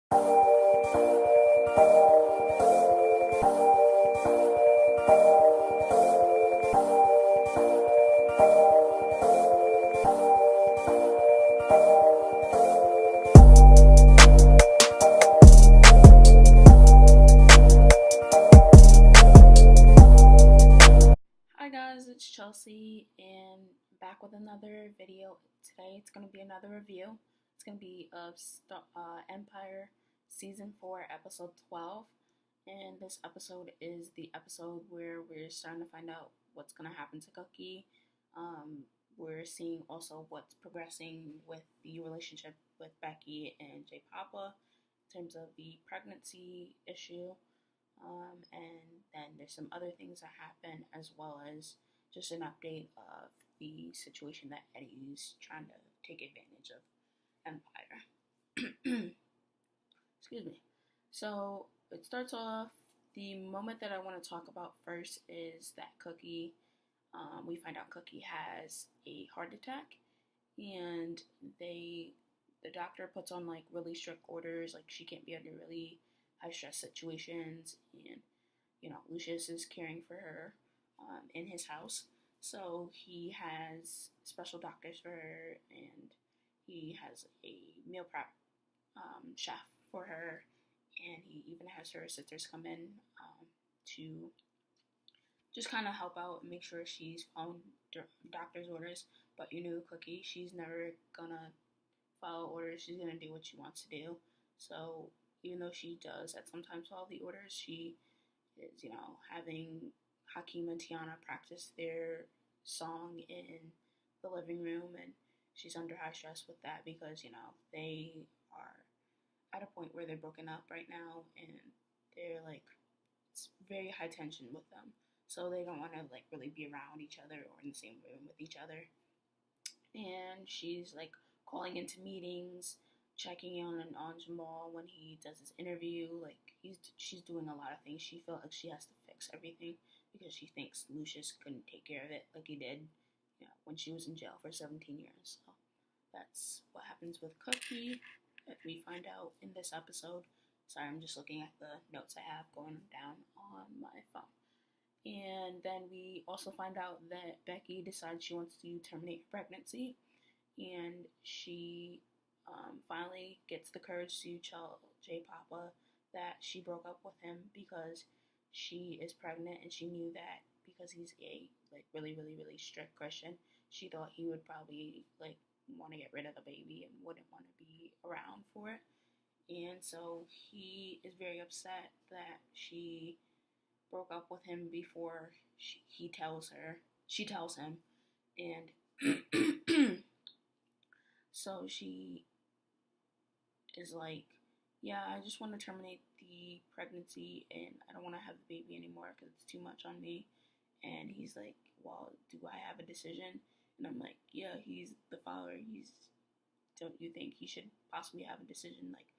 Hi guys, it's Chelsea and back with another video. Today it's going to be another review. It's going to be of Empire Season 4 Episode 12, and this episode is the episode where we're starting to find out what's going to happen to Cookie. We're seeing also what's progressing with the relationship with Becky and J Papa in terms of the pregnancy issue. And then there's some other things that happen, as well as just an update of the situation that Eddie's trying to take advantage of Empire. Excuse me. So it starts off, the moment that I want to talk about first is that Cookie, we find out Cookie has a heart attack, and the doctor puts on like really strict orders, like she can't be under really high stress situations, and Lucius is caring for her in his house, so he has special doctors for her, and he has a meal prep chef for her, and he even has her sisters come in to just kind of help out and make sure she's following doctor's orders. But Cookie, she's never gonna follow orders. She's gonna do what she wants to do. So even though she does at sometimes follow the orders, she is, having Hakeem and Tiana practice their song in the living room, and she's under high stress with that because, they are at a point where they're broken up right now, and they're like, it's very high tension with them. So they don't want to like really be around each other or in the same room with each other. And she's like calling into meetings, checking in on Jamal when he does his interview. Like she's doing a lot of things. She felt like she has to fix everything because she thinks Lucius couldn't take care of it like he did, when she was in jail for 17 years. So that's what happens with Cookie that we find out in this episode. Sorry, I'm just looking at the notes I have going down on my phone. And then we also find out that Becky decides she wants to terminate her pregnancy, and she finally gets the courage to tell J Papa that she broke up with him because she is pregnant, and she knew that because he's a like really really really strict Christian, she thought he would probably like want to get rid of the baby and wouldn't want to be around for it. And so he is very upset that she broke up with him before he tells her. She tells him, and so she is like, "Yeah, I just want to terminate the pregnancy, and I don't want to have the baby anymore because it's too much on me." And he's like, "Well, do I have a decision?" And I'm like, "Yeah, he's the father. Don't you think he should possibly have a decision? Like,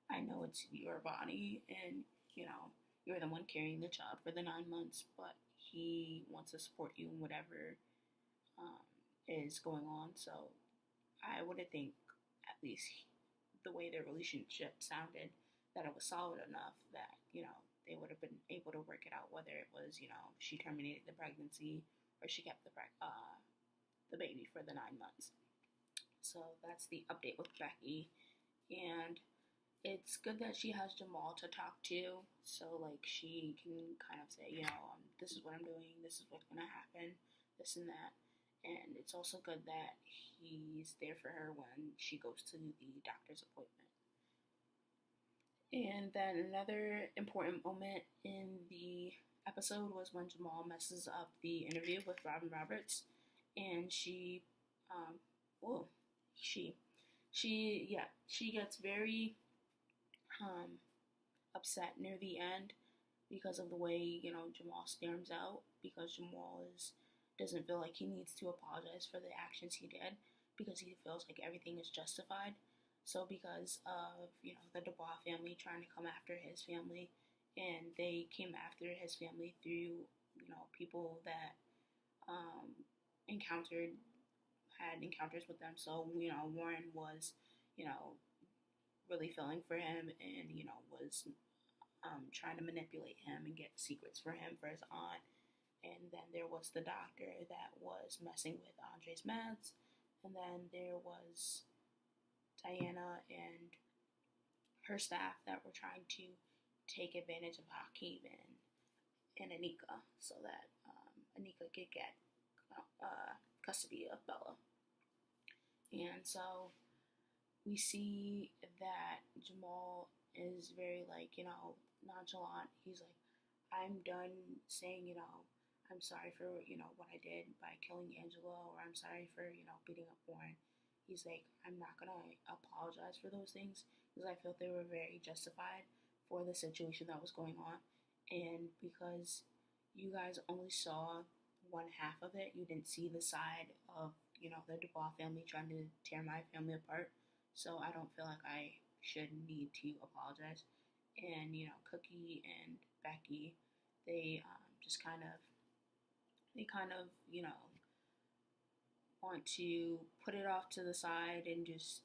I know it's your body, and you're the one carrying the child for the 9 months, but he wants to support you in whatever is going on." So I would think, at least the way their relationship sounded, that it was solid enough that they would have been able to work it out, whether it was she terminated the pregnancy or she kept the baby for the 9 months. So that's the update with Becky, and it's good that she has Jamal to talk to, so like she can kind of say, this is what I'm doing, this is what's gonna happen, this and that. And it's also good that he's there for her when she goes to the doctor's appointment. And then another important moment in the episode was when Jamal messes up the interview with Robin Roberts, and um, she gets very upset near the end because of the way Jamal storms out, because Jamal doesn't feel like he needs to apologize for the actions he did because he feels like everything is justified. So because of the Dubois family trying to come after his family, and they came after his family through people that um, had encounters with them. So Warren was you know really feeling for him and, was trying to manipulate him and get secrets for him for his aunt. And then there was the doctor that was messing with Andre's meds. And then there was Diana and her staff that were trying to take advantage of Hakeem and Anika so that Anika could get custody of Bella. And so we see that Jamal is very, nonchalant. He's like, I'm done saying, I'm sorry for, what I did by killing Angelo, or I'm sorry for, beating up Warren. He's like, I'm not going to apologize for those things because I felt they were very justified for the situation that was going on. And because you guys only saw one half of it, you didn't see the side of, the Dubois family trying to tear my family apart. So I don't feel like I should need to apologize. And, Cookie and Becky, they kind of, want to put it off to the side and just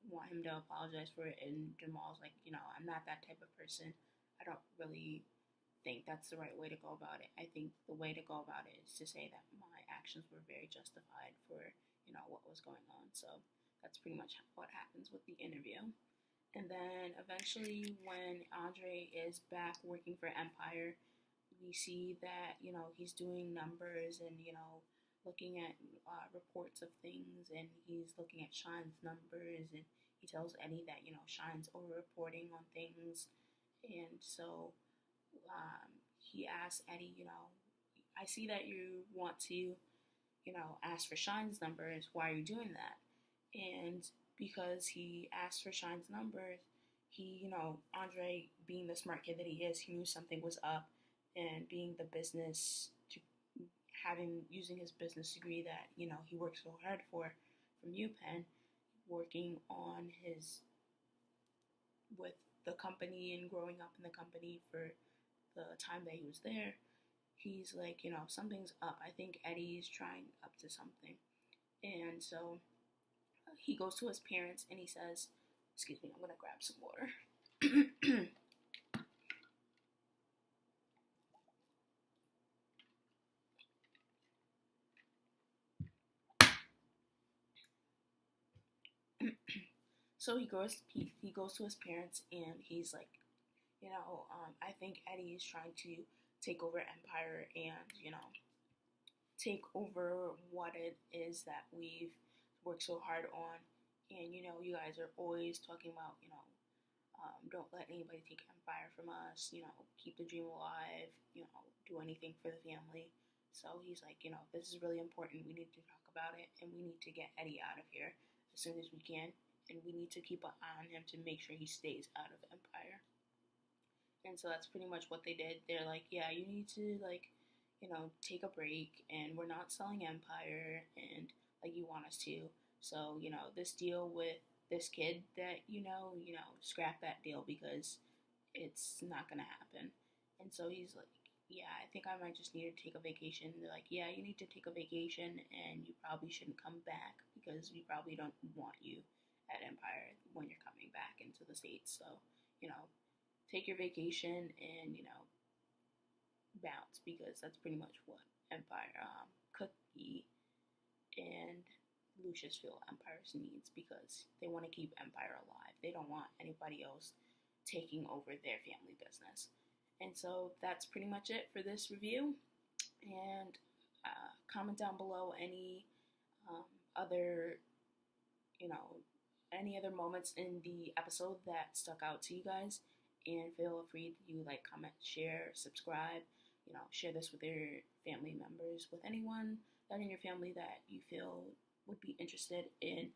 want him to apologize for it. And Jamal's like, I'm not that type of person. I don't really think that's the right way to go about it. I think the way to go about it is to say that my actions were very justified for, what was going on. So that's pretty much what happens with the interview. And then eventually when Andre is back working for Empire, we see that, he's doing numbers and, looking at reports of things, and he's looking at Shine's numbers, and he tells Eddie that, Shine's over-reporting on things. And so he asks Eddie, I see that you want to, ask for Shine's numbers. Why are you doing that? And because he asked for Shine's numbers, he, Andre, being the smart kid that he is, he knew something was up, and being the business, using his business degree that, he worked so hard for from UPenn, working on with the company and growing up in the company for the time that he was there, he's like, something's up. I think Eddie's trying up to something. And so he goes to his parents and he says, excuse me, I'm going to grab some water. So he goes to his parents and he's like, I think Eddie is trying to take over Empire and, take over what it is that we've worked so hard on. And, you guys are always talking about, don't let anybody take Empire from us, keep the dream alive, do anything for the family. So he's like, this is really important. We need to talk about it, and we need to get Eddie out of here as soon as we can. And we need to keep an eye on him to make sure he stays out of Empire. And so that's pretty much what they did. They're like, yeah, you need to, take a break, and we're not selling Empire, and, you want us to. So, this deal with this kid that, scrap that deal because it's not going to happen. And so he's like, yeah, I think I might just need to take a vacation. They're like, yeah, you need to take a vacation, and you probably shouldn't come back because we probably don't want you at Empire when you're coming back into the States. So, take your vacation and, bounce, because that's pretty much what Empire, Cookie and Lucius feel Empire's needs, because they want to keep Empire alive. They don't want anybody else taking over their family business. And so that's pretty much it for this review. And comment down below any other, any other moments in the episode that stuck out to you guys. And feel free to comment, share, subscribe, share this with your family members, with anyone that in your family that you feel would be interested in,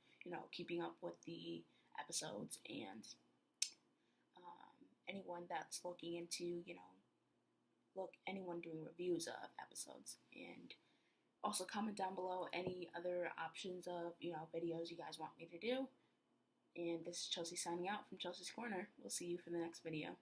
keeping up with the episodes, and anyone that's looking into, anyone doing reviews of episodes. And also comment down below any other options of, videos you guys want me to do. And this is Chelsea signing out from Chelsea's Corner. We'll see you for the next video.